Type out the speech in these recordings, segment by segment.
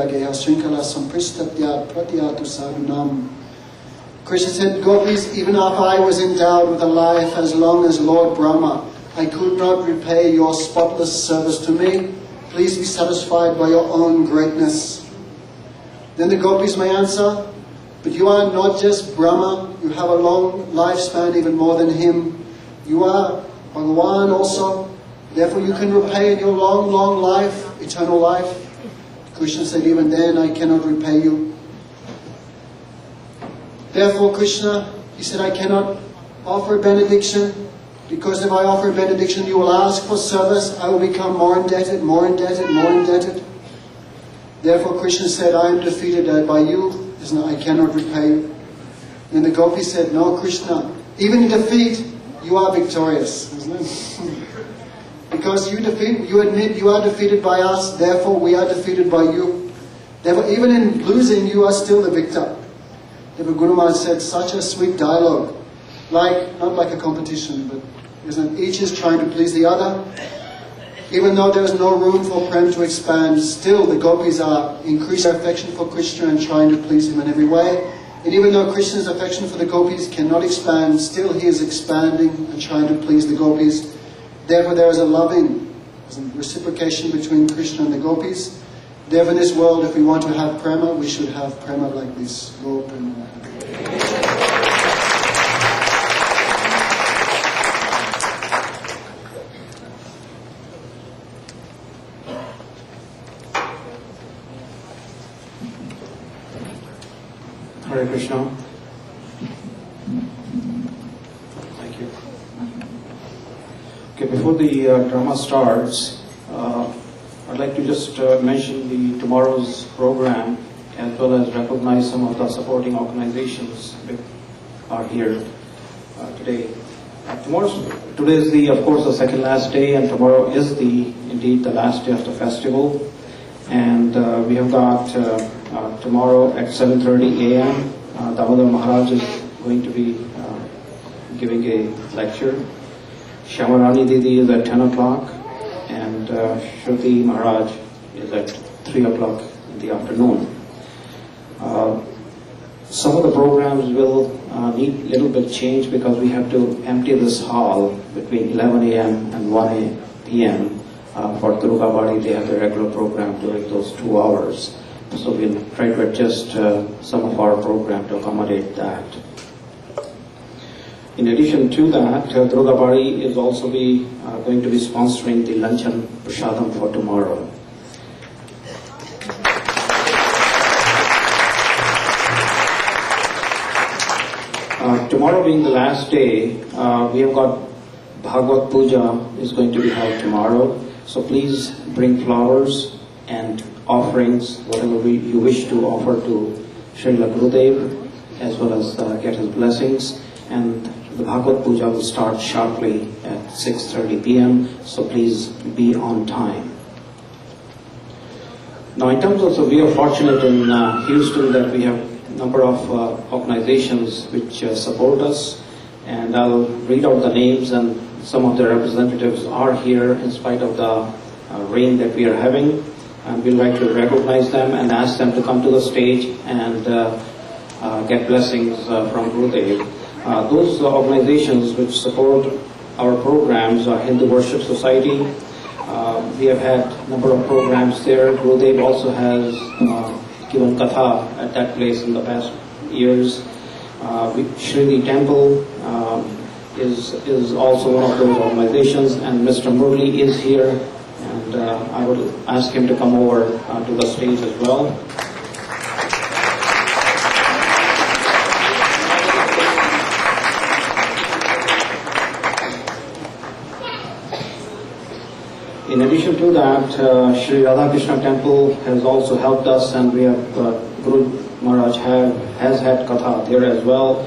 Geha Shrinkala Sampristatya Pratyatu Sadhunam. Krishna said, Gopis, even after I was endowed with a life as long as Lord Brahma, I could not repay your spotless service to me. Please be satisfied by your own greatness. Then the Gopis may answer, but you are not just Brahma, you have a long lifespan, even more than him. You are Bhagavan also, therefore you can repay in your long, long life, eternal life. Krishna said, even then I cannot repay you. Therefore Krishna, he said, I cannot offer a benediction, because if I offer a benediction you will ask for service, I will become more indebted, more indebted, more indebted. Therefore Krishna said, I am defeated by you, I cannot repay you. Then the Gopis said, no Krishna, even in defeat you are victorious. Isn't it? Because you admit you are defeated by us, therefore we are defeated by you. Therefore even in losing you are still the victor. Therefore Guru Maharaj said such a sweet dialogue, not like a competition, but isn't it? Each is trying to please the other. Even though there is no room for Prem to expand, still the Gopis are increasing their affection for Krishna and trying to please him in every way. And even though Krishna's affection for the Gopis cannot expand, still he is expanding and trying to please the Gopis. Therefore there is a loving reciprocation between Krishna and the Gopis. Therefore in this world, if we want to have prema, we should have prema like this. Go prema. Hare Krishna. Thank you. Okay, before the drama starts, I'd like to just mention tomorrow's program, as well as recognize some of the supporting organizations that are here today. Today is of course, the second last day, and tomorrow is indeed the last day of the festival. And we have got tomorrow at 7:30 a.m. Damodar Maharaj is going to be giving a lecture. Shamarani Didi is at 10 o'clock, and Shruti Maharaj is at 3 o'clock in the afternoon. Some of the programs will need a little bit change because we have to empty this hall between 11 a.m. and 1 p.m. For Durga Bari, they have the regular program during those 2 hours. So we'll try to adjust some of our program to accommodate that. In addition to that, Durga Bari is also going to be sponsoring the Lanchan Prasadam for tomorrow. Tomorrow being the last day, we have got Bhagavad Puja is going to be held tomorrow. So please bring flowers and offerings, whatever you wish to offer to Srila Gurudeva, as well as get his blessings. And the Bhagavad Puja will start sharply at 6:30 p.m. So please be on time. Now, in terms of, we are fortunate in Houston that we have a number of organizations which support us, and I'll read out the names, and some of the representatives are here in spite of the rain that we are having, and we'd like to recognize them and ask them to come to the stage and get blessings from Gurudev. Those organizations which support our programs are Hindu Worship Society. We have had a number of programs there. Gurudev also has given katha at that place in the past years. Srila Temple is also one of those organizations, and Mr. Murli is here, and I would ask him to come over to the stage as well. In addition to that, Sri Radha Krishna Temple has also helped us, and we have Guru Maharaj has had katha there as well.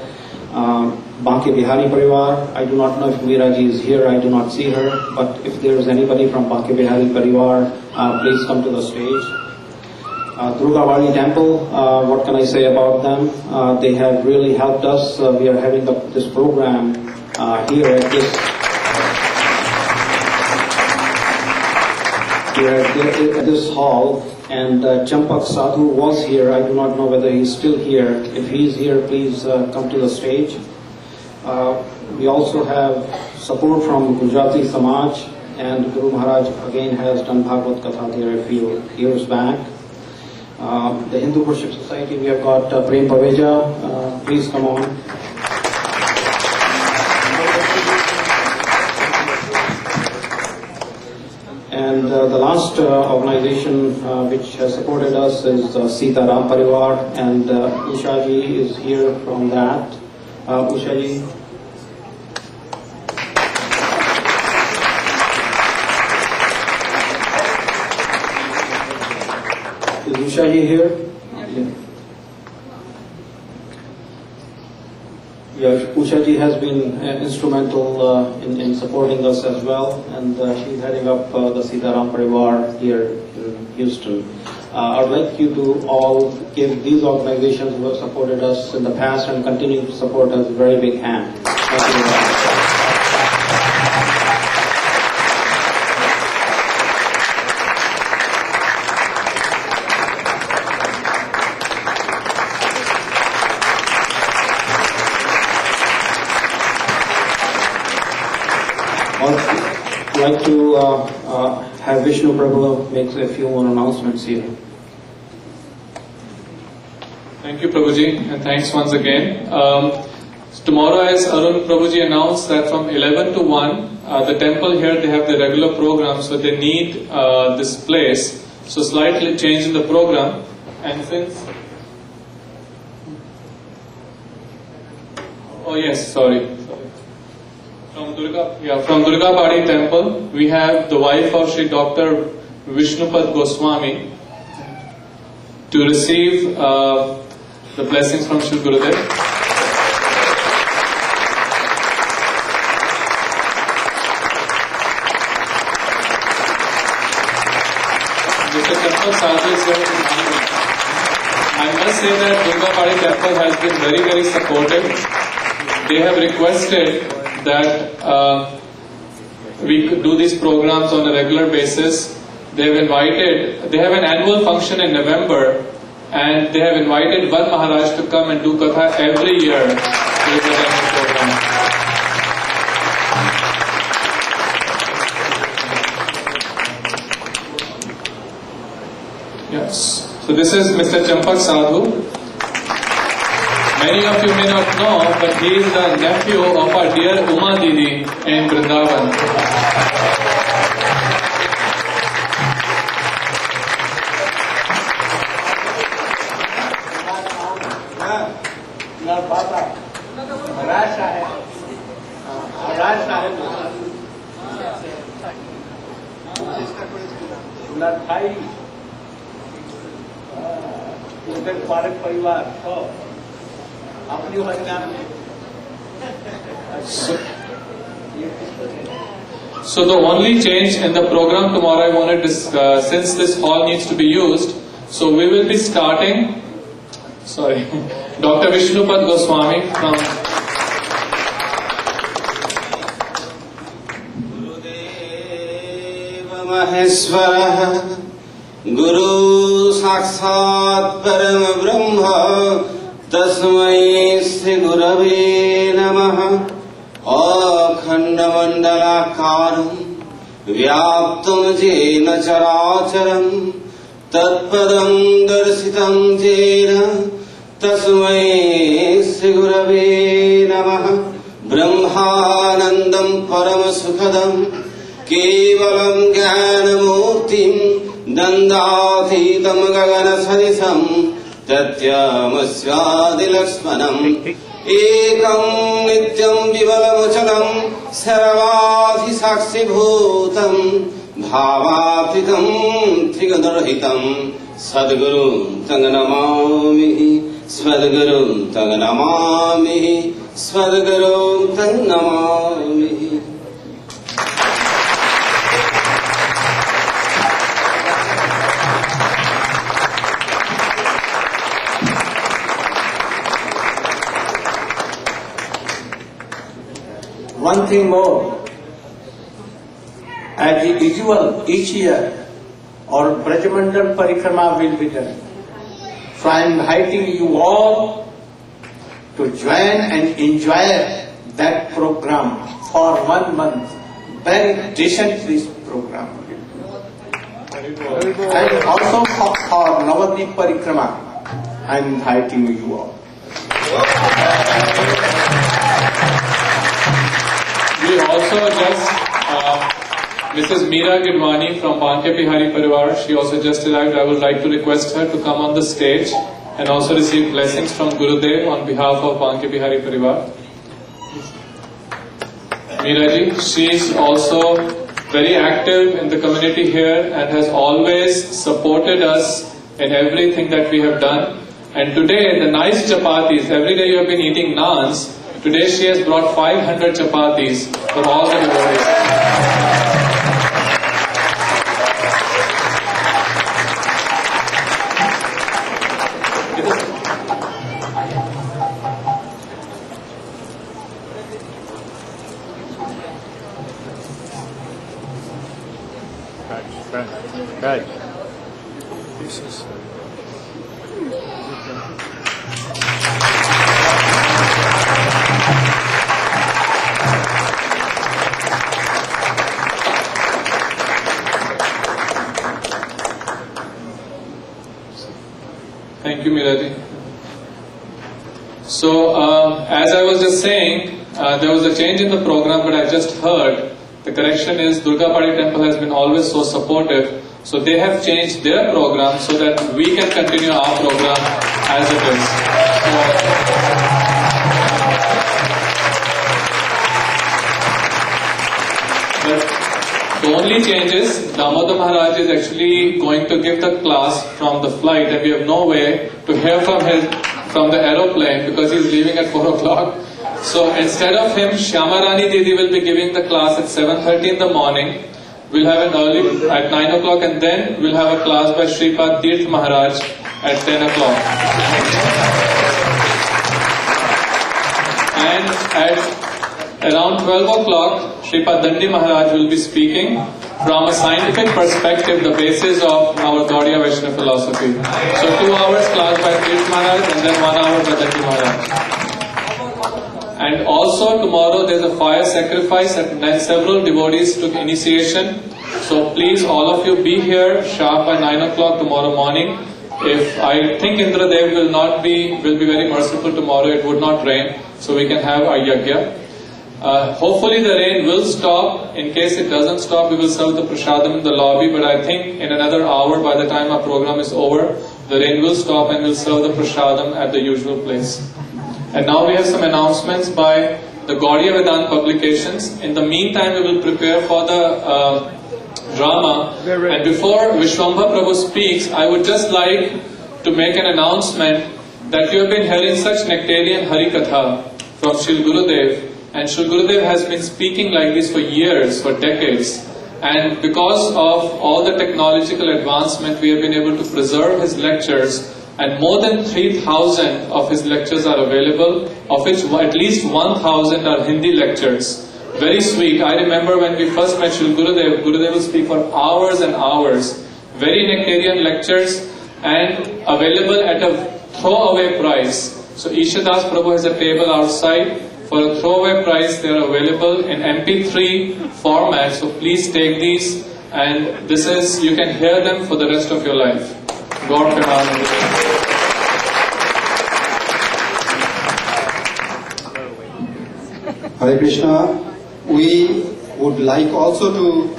Banke Bihari Parivar, I do not know if Meeraji is here, I do not see her, but if there is anybody from Banke Bihari Parivar, please come to the stage. Durga Bari Temple, what can I say about them? They have really helped us. We are having this program here at this hall And Champak Sadhu was here. I do not know whether he's still here. If he's here, please come to the stage. We also have support from Gujarati Samaj, and Guru Maharaj again has done Bhagavad Katha there a few years back. The Hindu Worship Society, we have got Prem Paveja. Please come on. And the last organization which has supported us is Sita Ram Parivar, and Usha ji is here from that. Usha ji. Is Usha ji here? Yeah, Usha ji has been instrumental in supporting us as well, and she's heading up the Sitaram Parivar here in Houston. I would like you to all give these organizations who have supported us in the past and continue to support us a very big hand. Thank you very much. I'd like to have Vishnu Prabhu make a few more announcements here. Thank you, Prabhuji, and thanks once again. Tomorrow, as Arun Prabhuji announced, that from 11 to 1, the temple here, they have the regular program, so they need this place. So slightly change in the program, and since... Oh yes, sorry. From Durga Padi temple, we have the wife of Sri Dr. Vishnupad Goswami to receive the blessings from Srila Gurudeva. Mr. Champak Sadhu is going to I must say that Durga Padi temple has been very, very supportive. They have requested that we could do these programs on a regular basis. They have an annual function in November, and they have invited one Maharaj to come and do Katha every year during the annual program. Yes. So this is Mr. Champak Sadhu. Many of you may not know, but he is the nephew of our dear Uma Didi in Vrindavan. So the only change in the program tomorrow I want to discuss, since this hall needs to be used, so we will be starting, Dr. Vishnupad Goswami from Gurudeva Maheshwara Guru Sakshat Param Brahma Tasmai Sri Gurave Namaha Akhanda Mandalakaram Vyaptam Jena Characharam Tatpadam Darsitam Jena Tasmai Sri Gurave Namaha Brahmanandam Paramasukhadam Kevalam Jnanamurtim Dandadhitam Gaganasanisam Tatyamasvadilakshmanam Ekam Nityam Vivalamuchalam Saravadhi Sakshi Bhutam Bhavapitam Trigadarhitam Sadguru Tanganamamihi Swadguru Tanganamamihi Swadguru Tanganamamihi. One thing more, as usual, each year or Brajamandal Parikrama will be done. So I am inviting you all to join and enjoy that program for 1 month. Very decent this program. And also for Navadvip Parikrama, I am inviting you all. We also just, Mrs. Meera Gidwani from Banke Bihari Parivar, she also just arrived. I would like to request her to come on the stage and also receive blessings from Gurudev on behalf of Banke Bihari Parivar. Meera ji, she is also very active in the community here and has always supported us in everything that we have done. And today, the nice chapatis, every day you have been eating naans, today she has brought 500 chapatis for all the devotees. Right. Thank you, Meera ji. So, as I was just saying, there was a change in the program, but I just heard the correction is Durga Padi Temple has been always so supportive. So they have changed their program so that we can continue our program as it is. But the only change is Damodar Maharaj is actually going to give the class from the flight, and we have no way to hear from the aeroplane because he is leaving at 4 o'clock. So instead of him, Shyamarani Didi will be giving the class at 7:30 in the morning. We'll have an early at 9 o'clock, and then we'll have a class by Sripad Tirth Maharaj at 10 o'clock. And at around 12 o'clock, Sripad Dandi Maharaj will be speaking from a scientific perspective, the basis of our Gaudiya Vaishnava philosophy. So 2 hours class by Tirth Maharaj and then 1 hour by Dandi Maharaj. And also tomorrow there is a fire sacrifice and several devotees took initiation. So please all of you be here sharp by 9 o'clock tomorrow morning. If I think Indradev will be very merciful tomorrow, it would not rain, so we can have our yajna. Hopefully the rain will stop. In case it doesn't stop, we will serve the prasadam in the lobby, but I think in another hour by the time our program is over, the rain will stop and we'll serve the prasadam at the usual place. And now we have some announcements by the Gaudiya Vedanta publications. In the meantime, we will prepare for the drama. And before Vishwambha Prabhu speaks, I would just like to make an announcement that you have been hearing such nectarian Hari Katha from Srila Gurudev. And Srila Gurudev has been speaking like this for years, for decades. And because of all the technological advancement, we have been able to preserve his lectures. And more than 3,000 of his lectures are available, of which at least 1,000 are Hindi lectures. Very sweet. I remember when we first met Srila Gurudev, Gurudev will speak for hours and hours. Very nectarian lectures and available at a throwaway price. So Ishadas Prabhu has a table outside. For a throwaway price, they are available in MP3 format. So please take these, and this is, you can hear them for the rest of your life. God Prabhu. Hare Krishna. We would like also to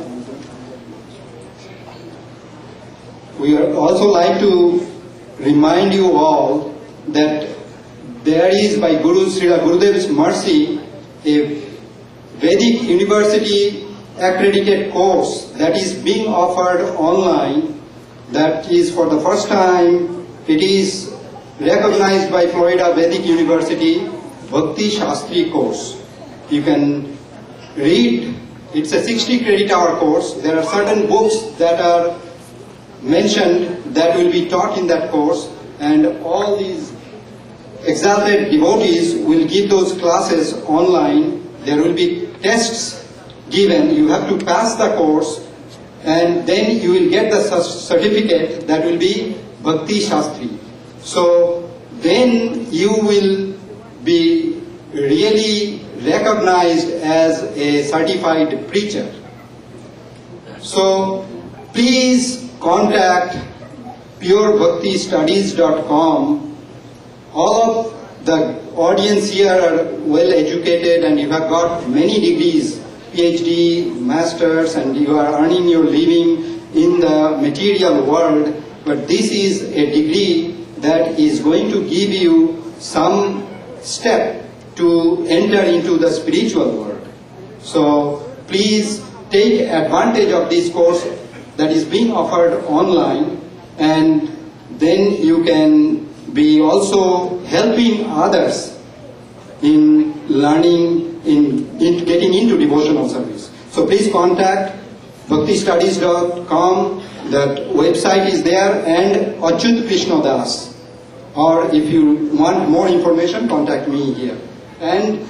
remind you all that there is, by Srila Gurudev's mercy, a Vedic University accredited course that is being offered online. That is for the first time. It is recognized by Florida Vedic University, Bhakti Shastri course. You can read. It's a 60 credit hour course. There are certain books that are mentioned that will be taught in that course, and all these exalted devotees will give those classes online. There will be tests given. You have to pass the course, and then you will get the certificate that will be Bhakti Shastri. So then you will be really recognized as a certified preacher. So please contact purebhaktistudies.com. All of the audience here are well educated and you have got many degrees, PhD, masters, and you are earning your living in the material world. But this is a degree that is going to give you some step to enter into the spiritual world. So please take advantage of this course that is being offered online, and then you can be also helping others in learning, in getting into devotional service. So please contact bhaktistudies.com, that website is there, and Achyut Krishna Das. Or if you want more information, contact me here. And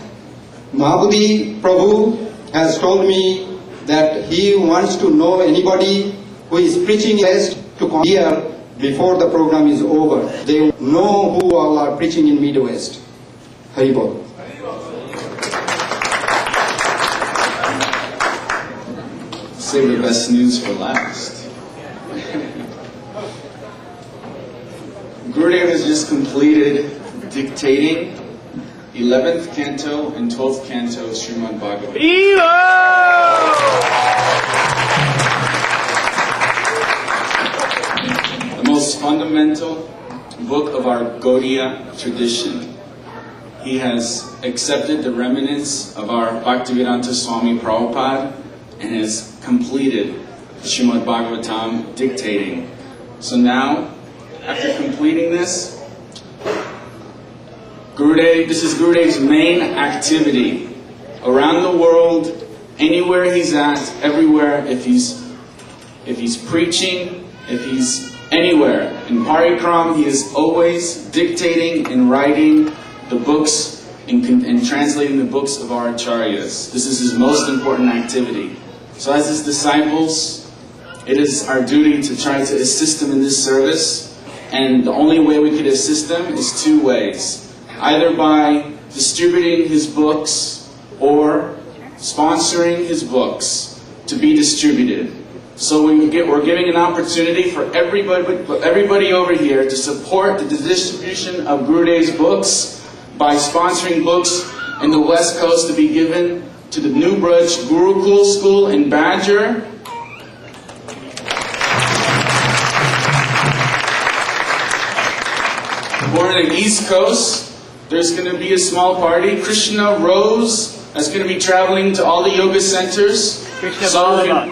Mahabodhi Prabhu has told me that he wants to know anybody who is preaching best to come here before the program is over. They know who all are preaching in Midwest. Haribol. Save the best news for last. Gurudev has just completed dictating 11th canto and 12th canto of Srimad Bhagavatam. The most fundamental book of our Gaudiya tradition. He has accepted the remnants of our Bhaktivedanta Swami Prabhupada and has completed Srimad Bhagavatam dictating. So now, after completing this, this is Gurudev's main activity. Around the world, anywhere he's at, everywhere, if he's preaching, if he's anywhere. In Parikram, he is always dictating and writing the books and translating the books of our acharyas. This is his most important activity. So as his disciples, it is our duty to try to assist him in this service. And the only way we could assist him is two ways. Either by distributing his books or sponsoring his books to be distributed. So we're giving an opportunity for everybody over here to support the distribution of Gurudev's books by sponsoring books in the West Coast to be given to the New Braj Gurukul School in Badger. Or in the East Coast, there's going to be a small party. Krishna Rose is going to be traveling to all the yoga centers. So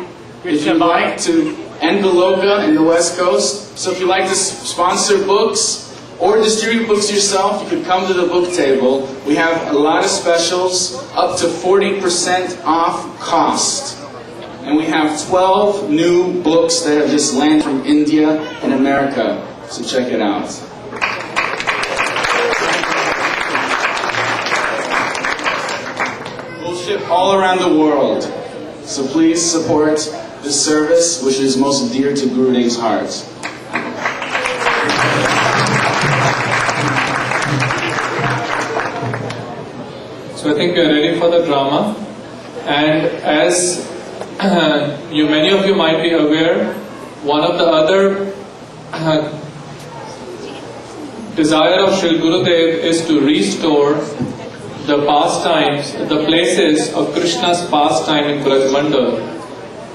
if you'd like to, and Goloka in the West Coast. So if you'd like to sponsor books or distribute books yourself, you could come to the book table. We have a lot of specials, up to 40% off cost. And we have 12 new books that have just landed from India and America. So check it out. All around the world. So please support this service, which is most dear to Gurudev's heart. So I think we are ready for the drama. And as many of you might be aware, one of the other desire of Srila Gurudev is to restore the pastimes, the places of Krishna's pastime in Braj Mandal.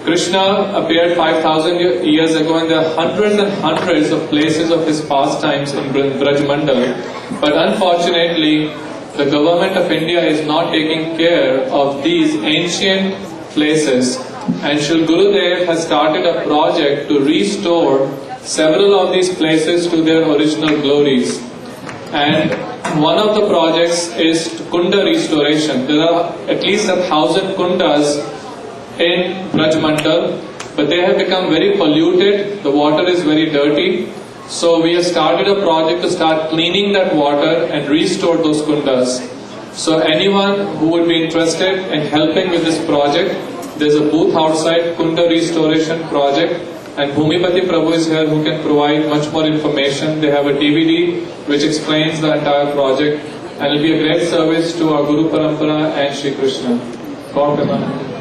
Krishna appeared 5,000 years ago, and there are hundreds and hundreds of places of his pastimes in Braj Mandal. But unfortunately, the government of India is not taking care of these ancient places. And Srila Gurudev has started a project to restore several of these places to their original glories. And one of the projects is Kunda restoration. There are at least 1,000 kundas in Braj Mandal, but they have become very polluted. The water is very dirty. So we have started a project to start cleaning that water and restore those kundas. So anyone who would be interested in helping with this project, There's a booth outside, Kunda Restoration Project, and Bhumipati Prabhu is here who can provide much more information. They have a DVD which explains the entire project, and it will be a great service to our Guru Parampara and Shri Krishna. God bless.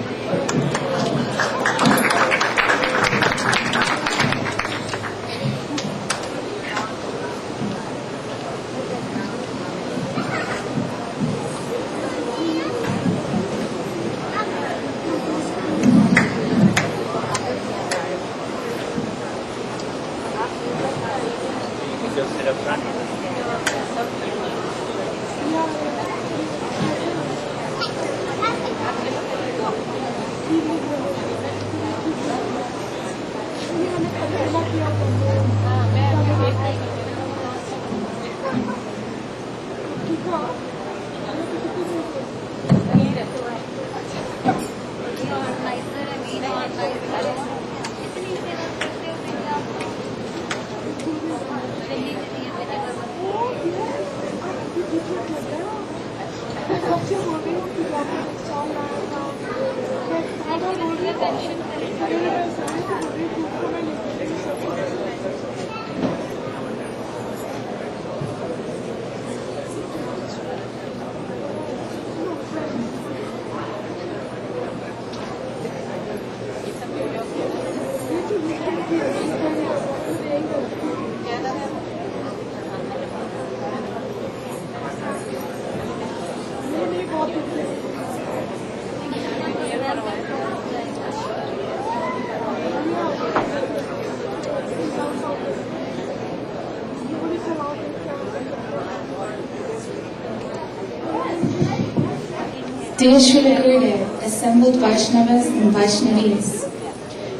Dear Srila Gurudeva, assembled Vaishnavas and Vaishnavis,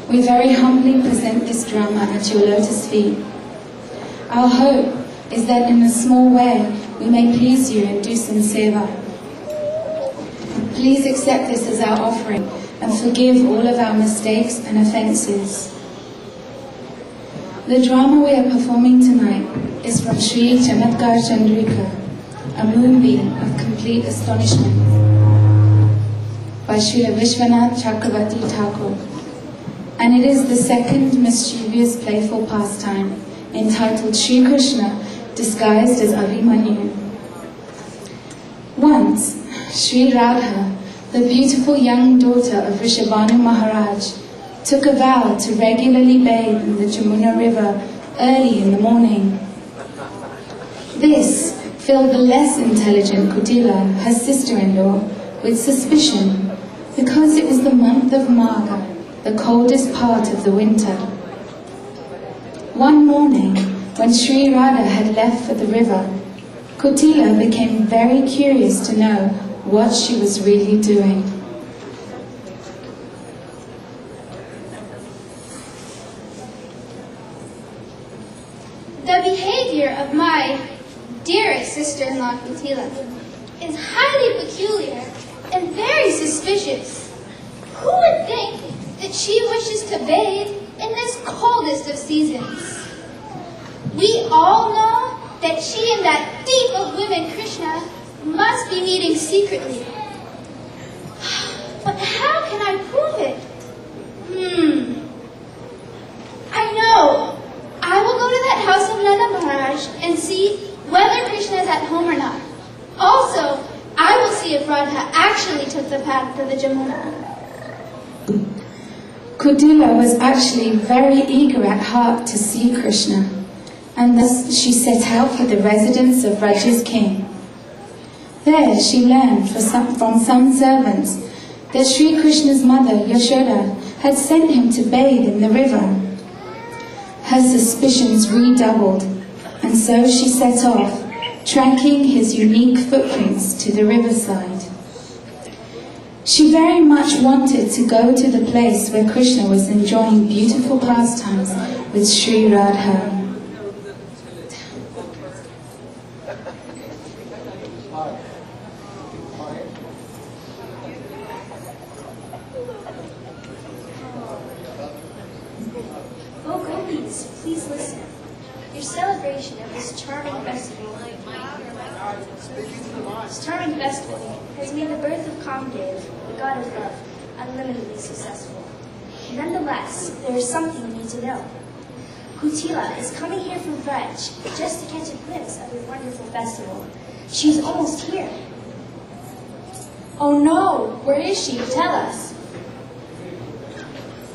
we very humbly present this drama at your lotus feet. Our hope is that in a small way we may please you and do some seva. Please accept this as our offering and forgive all of our mistakes and offences. The drama we are performing tonight is from Sri Chamatkar Chandrika, a moonbeam of complete astonishment, by Srila Vishwanath Chakravarti Thakur, and it is the second mischievous playful pastime entitled Shri Krishna disguised as Abhimanyu. Once, Sri Radha, the beautiful young daughter of Rishabhanu Maharaj, took a vow to regularly bathe in the Jamuna river early in the morning. This filled the less intelligent Kutila, her sister-in-law, with suspicion, because it was the month of Magha, the coldest part of the winter. One morning, when Sri Radha had left for the river, Kutila became very curious to know what she was really doing. The behavior of my dearest sister-in-law Kutila is highly peculiar and very suspicious. Who would think that she wishes to bathe in this coldest of seasons? We all know that she and that thief of women, Krishna, must be meeting secretly. But how can I prove it? I know. I will go to that house of Nanda Maharaj and see whether Krishna is at home or not. Also, I will see if Radha actually took the path to the Jamuna. Kutila was actually very eager at heart to see Krishna, and thus she set out for the residence of Raja's king. There she learned from some servants that Sri Krishna's mother, Yashoda, had sent him to bathe in the river. Her suspicions redoubled, and so she set off, tracking his unique footprints to the riverside. She very much wanted to go to the place where Krishna was enjoying beautiful pastimes with Sri Radha. Oh, gopis, please listen. Your celebration of this charming festival has made the birth of Kamdev, the god of love, unlimitedly successful. Nonetheless, there is something you need to know. Kutila is coming here from Vraj just to catch a glimpse of your wonderful festival. She's almost here. Oh no, where is she? Tell us.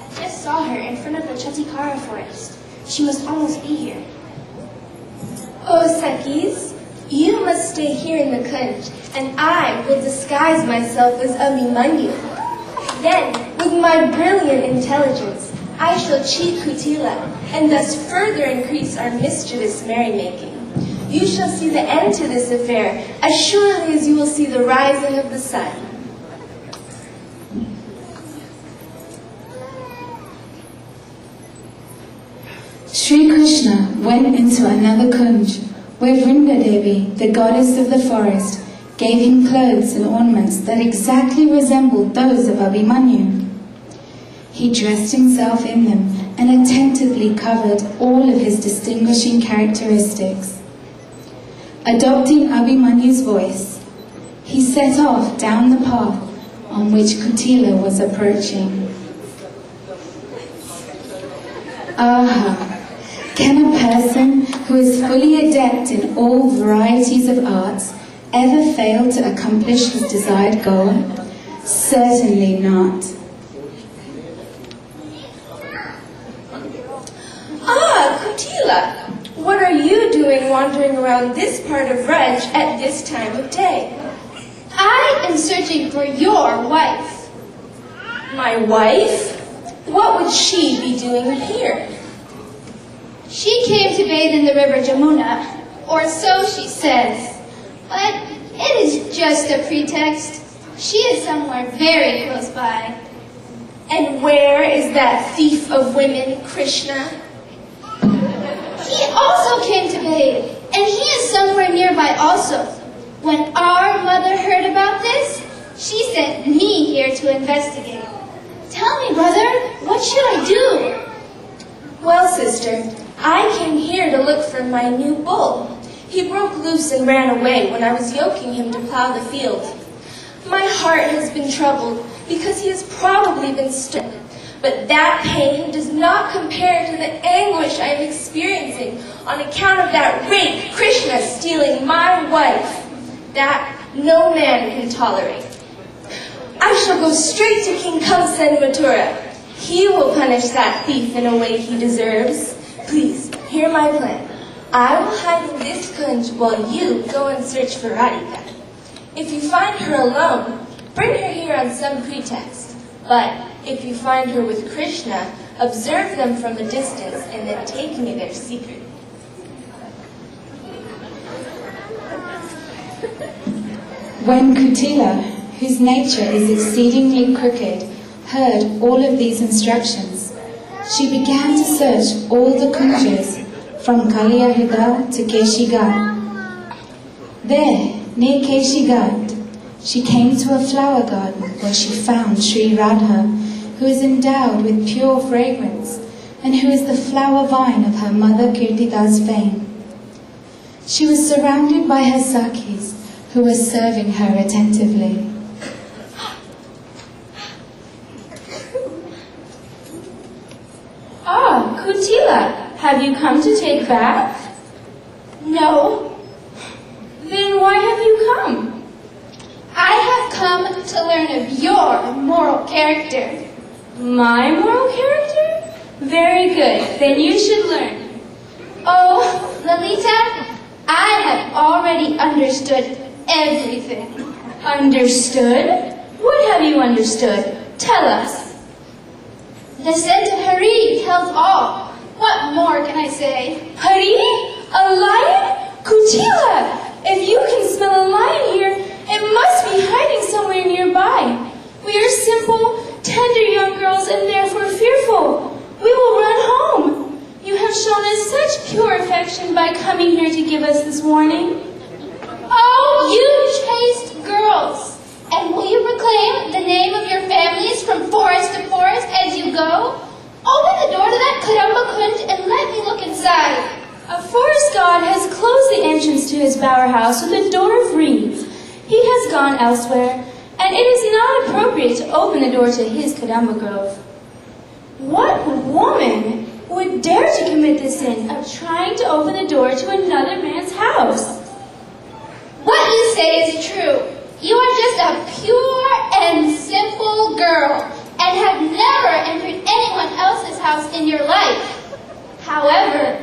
I just saw her in front of the Chatikara forest. She must almost be here. Oh, Sakis, you must stay here in the Kunj, and I will disguise myself as Abhimanyu. Then, with my brilliant intelligence, I shall cheat Kutila, and thus further increase our mischievous merrymaking. You shall see the end to this affair, as surely as you will see the rising of the sun. Sri Krishna went into another kunj, where Vrinda Devi, the goddess of the forest, gave him clothes and ornaments that exactly resembled those of Abhimanyu. He dressed himself in them and attentively covered all of his distinguishing characteristics. Adopting Abhimanyu's voice, he set off down the path on which Kutila was approaching. Aha! Can a person who is fully adept in all varieties of arts ever fail to accomplish his desired goal? Certainly not. Ah, Kutila! What are you doing wandering around this part of Vraj at this time of day? I am searching for your wife. My wife? What would she be doing here? She came to bathe in the river Jamuna, or so she says. But it is just a pretext. She is somewhere very close by. And where is that thief of women, Krishna? He also came to bathe, and he is somewhere nearby also. When our mother heard about this, she sent me here to investigate. Tell me, brother, what should I do? Well, sister, I came here to look for my new bull. He broke loose and ran away when I was yoking him to plow the field. My heart has been troubled because he has probably been stolen. But that pain does not compare to the anguish I am experiencing on account of that rake Krishna stealing my wife. That no man can tolerate. I shall go straight to King Kamsa in Mathura. He will punish that thief in a way he deserves. Please, hear my plan. I will hide in this kunj while you go and search for Radhika. If you find her alone, bring her here on some pretext. But if you find her with Krishna, observe them from a distance and then take me their secret. When Kutila, whose nature is exceedingly crooked, heard all of these instructions, she began to search all the kunjas from Kaliyahida to Keshigat. There, near Keshigat, she came to a flower garden where she found Sri Radha, who is endowed with pure fragrance and who is the flower vine of her mother Kirtita's fame. She was surrounded by her Sakhis, who were serving her attentively. Ah, Kutila, have you come to take bath? No. Then why have you come? I have come to learn of your moral character. My moral character? Very good, then you should learn. Oh, Lalita, I have already understood everything. Understood? What have you understood? Tell us. The scent of Hari tells all. What more can I say? Hari? A lion? Kutila! If you can smell a lion here, it must be hiding somewhere nearby. We are simple, tender young girls and therefore fearful. We will run home. You have shown us such pure affection by coming here to give us this warning. Oh, you chaste girls! And will you proclaim the name of your families from forest to forest as you go? Open the door to that Kadamba Kunj and let me look inside. A forest god has closed the entrance to his bower house with a door of reeds. He has gone elsewhere, and and it is not appropriate to open the door to his Kadamba grove. What woman would dare to commit the sin of trying to open the door to another man's house? What you say is true. You are just a pure and simple girl and have never entered anyone else's house in your life. However,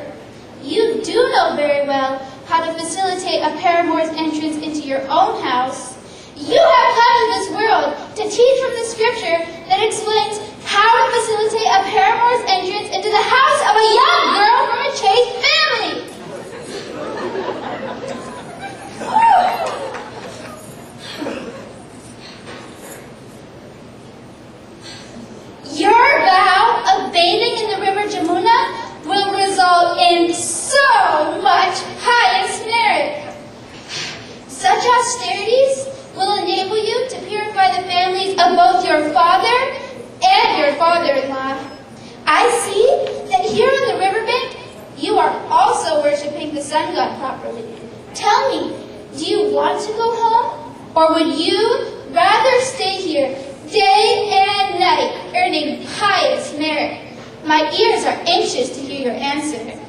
you do know very well how to facilitate a paramour's entrance into your own house. You have come to this world to teach from the scripture that explains how to facilitate a paramour's entrance into the house of a young girl from a chaste family. Your vow of bathing in the river Jamuna will result in so much pious merit. Such austerities will enable you to purify the families of both your father and your father-in-law. I see that here on the riverbank, you are also worshiping the sun god properly. Tell me, do you want to go home, or would you rather stay here day and night, earning pious merit? My ears are anxious to hear your answer.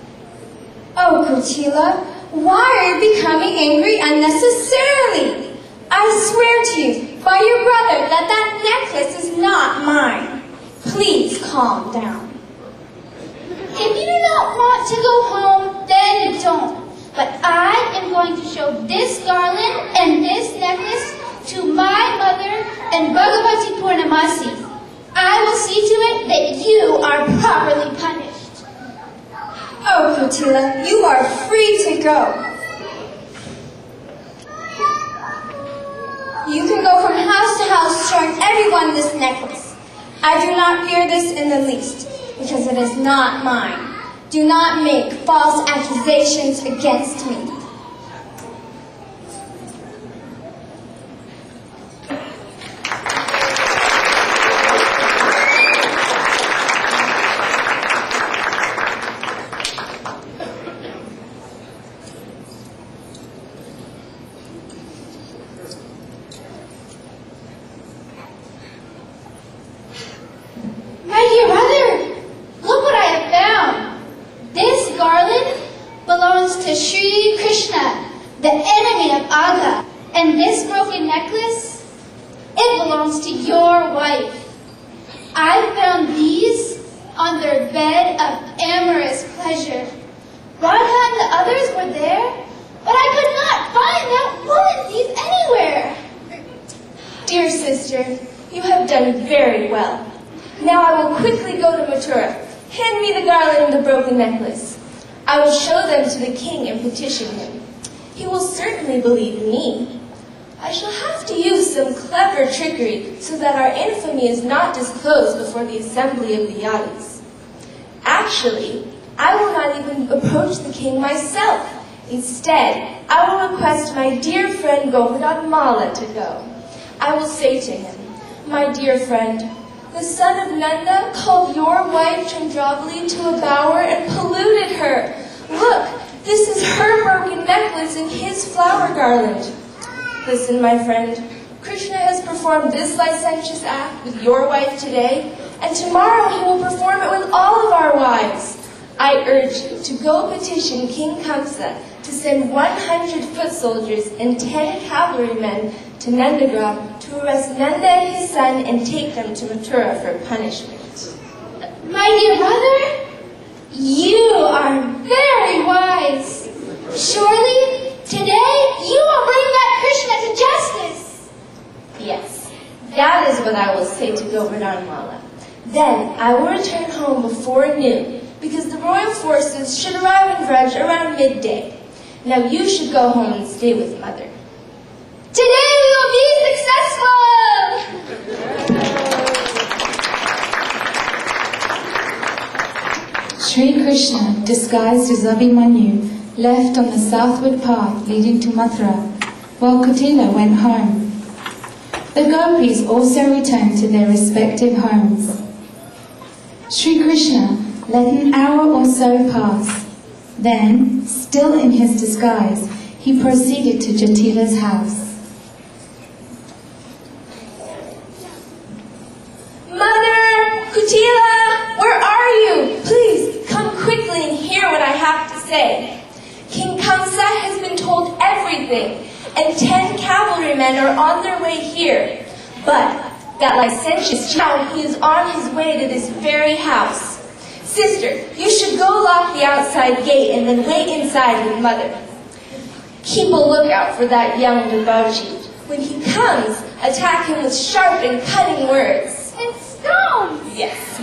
Oh, Kutila, why are you becoming angry unnecessarily? I swear to you, by your brother, that that necklace is not mine. Please calm down. If you do not want to go home, then don't. But I am going to show this garland and this necklace to my mother and Bhagavati Purnamasi. I will see to it that you are properly punished. Oh, Kutila, you are free to go. You can go from house to house showing everyone this necklace. I do not fear this in the least, because it is not mine. Do not make false accusations against me. My dear brother, look what I have found. This garland belongs to Sri Krishna, the enemy of Aga. And this broken necklace, it belongs to your wife. I found these on their bed of amorous pleasure. Radha and the others were there, but I could not find that woman's these anywhere. Dear sister, you have done very well. Now I will quickly go to Mathura. Hand me the garland and the broken necklace. I will show them to the king and petition him. He will certainly believe me. I shall have to use some clever trickery so that our infamy is not disclosed before the assembly of the yadis. Actually, I will not even approach the king myself. Instead, I will request my dear friend Govardhan Mala to go. I will say to him, my dear friend, the son of Nanda called your wife Chandravali to a bower and polluted her. Look, this is her broken necklace and his flower garland. Listen, my friend, Krishna has performed this licentious act with your wife today, and tomorrow he will perform it with all of our wives. I urge you to go petition King Kamsa to send 100 foot soldiers and 10 cavalrymen to Nandagram to arrest Nanda and his son and take them to Mathura for punishment. My dear brother, you are very wise. Surely, today you will bring back Krishna to justice. Yes, that is what I will say to Govardhan Mala. Then I will return home before noon, because the royal forces should arrive in Vraj around midday. Now you should go home and stay with mother. Today we will be successful! Sri Krishna, disguised as Abhimanyu, left on the southward path leading to Mathura, while Kutila went home. The gopis also returned to their respective homes. Sri Krishna let an hour or so pass. Then, still in his disguise, he proceeded to Jatila's house. thing, and 10 cavalrymen are on their way here. But that licentious child, he is on his way to this very house. Sister, you should go lock the outside gate and then wait inside with Mother. Keep a lookout for that young debauchee. When he comes, attack him with sharp and cutting words. And stones! Yes.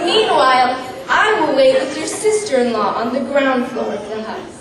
Meanwhile, I will wait with your sister-in-law on the ground floor of the house.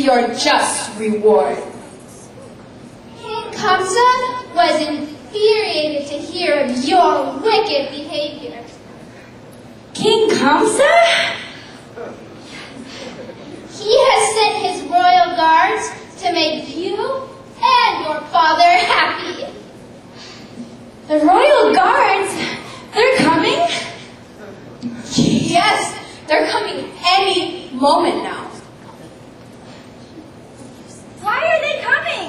Your just reward. King Kamsa was infuriated to hear of your wicked behavior. King Kamsa? He has sent his royal guards to make you and your father happy. The royal guards? They're coming? Yes, they're coming any moment now. Why are they coming?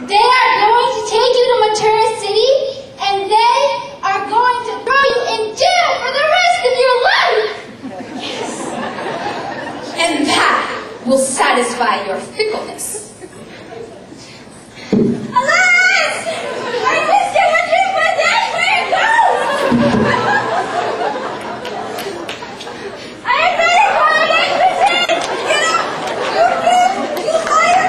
They are going to take you to Mathura City, and they are going to throw you in jail for the rest of your life! Yes. And that will satisfy your fickleness. Alas! I missed it when you went that way! Go! I am very quiet! Get up! You liar!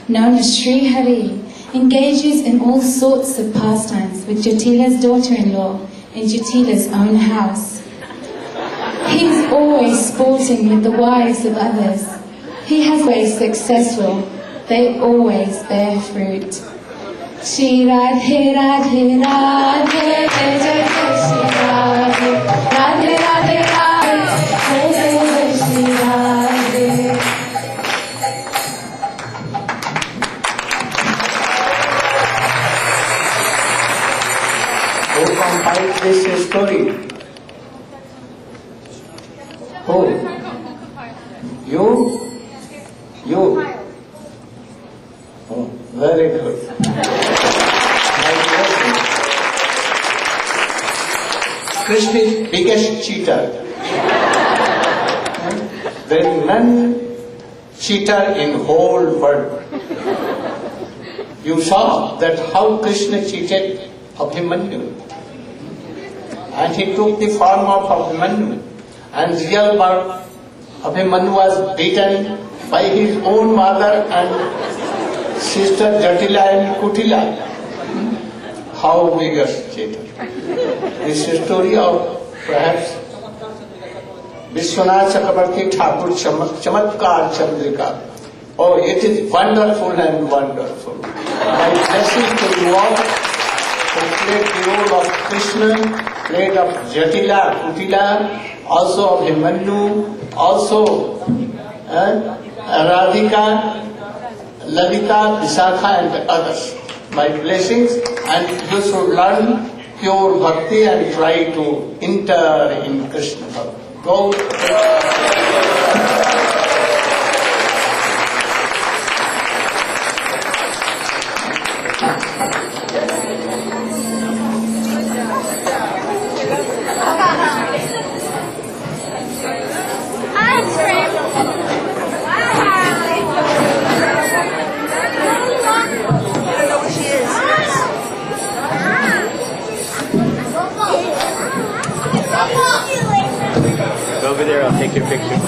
Known as Sri Hari, engages in all sorts of pastimes with Jyotila's daughter-in-law in Jyotila's own house. He's always sporting with the wives of others. He has always successful. They always bear fruit. Shri Radhe Radhe Radhe Jai Jai Shri Radhe Radhe Radhe Radhe Jai Jai Shri Radhe. Who compiled this story? Who? You? You? Oh, very good. Krishna is biggest cheater. There is none cheater in whole world. You saw that how Krishna cheated Abhimanyu. And he took the form of Abhimanyu. And real birth, Abhimanyu was beaten by his own mother and sister Jatila and Kutila. How biggest cheater. This is story of perhaps Vishwanath Chakrabarti Thakur Chamatkar Chandrika. Oh, it is wonderful and wonderful. My blessing to you all who played the role of Krishna, played of Jatila, Kutila, also of Abhimanyu, also Radhika, Lalita, Visakha and others. My blessings, and you should learn pure bhakti and try to enter in Krishna bhakti. Go. Go over there, I'll take your picture.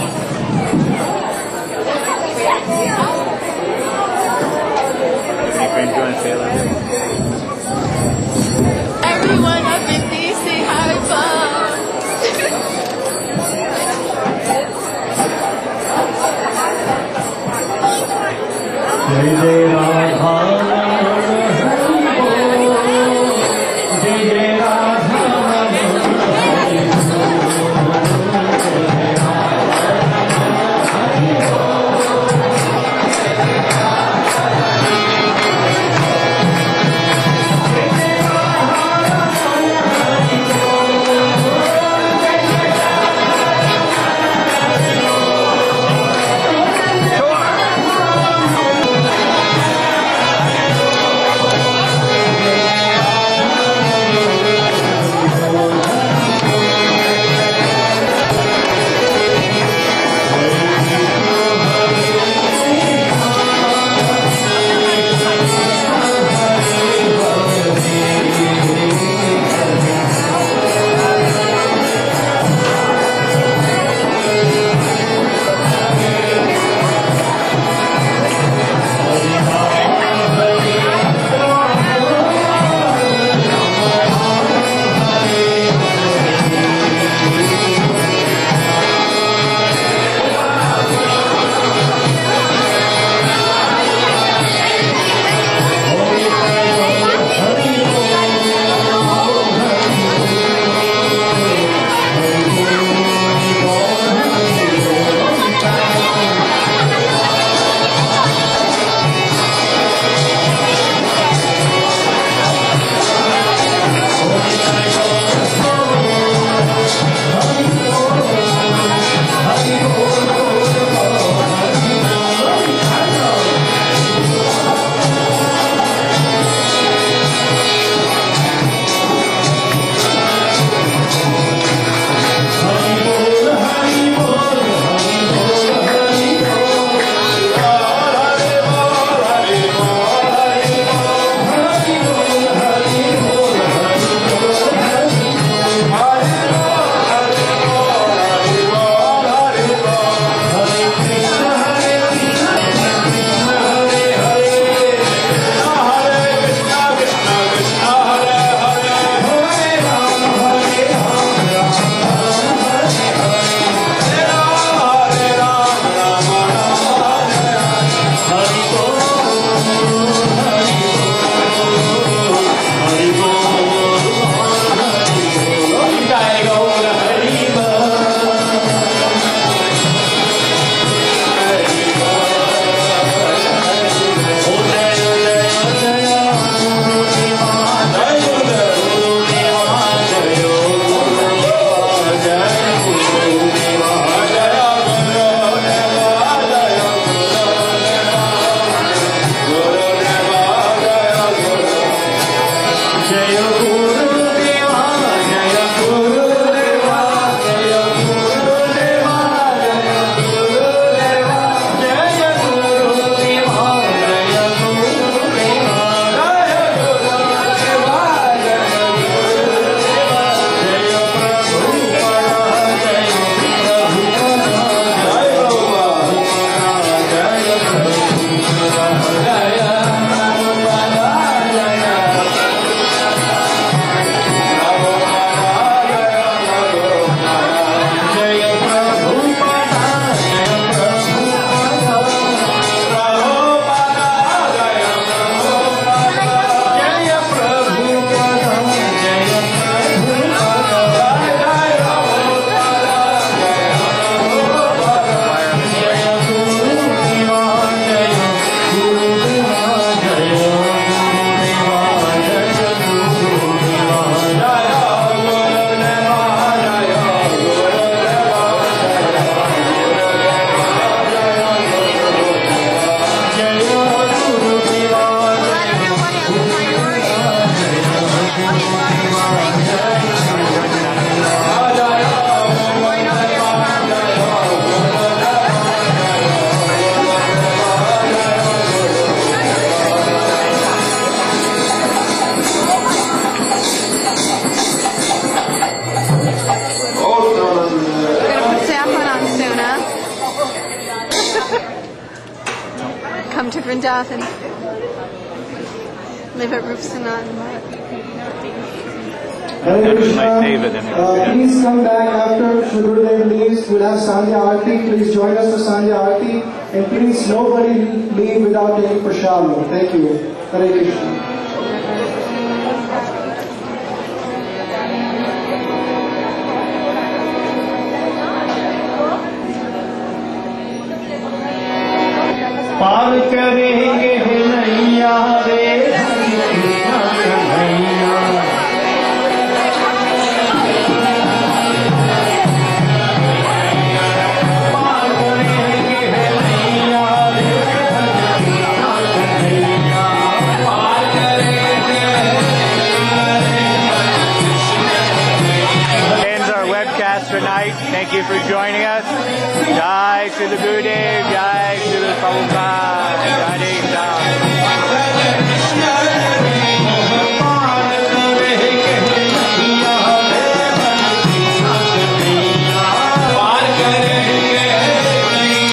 to Vrindavan. Live at Rupsanat. Hare Krishna. Please come back after Sri Gurudeva leaves. We'll have Sandhya Aarti. Please join us for Sandhya Aarti. And please, nobody leave without taking prashadam. Thank you. Hare Krishna. पार करेंगे नैया रे कृष्ण कन्हैया पार करेंगे नैया रे कृष्ण कन्हैया पार करेंगे Ends our webcast tonight. Thank you for joining us. Jai Srila Gurudeva.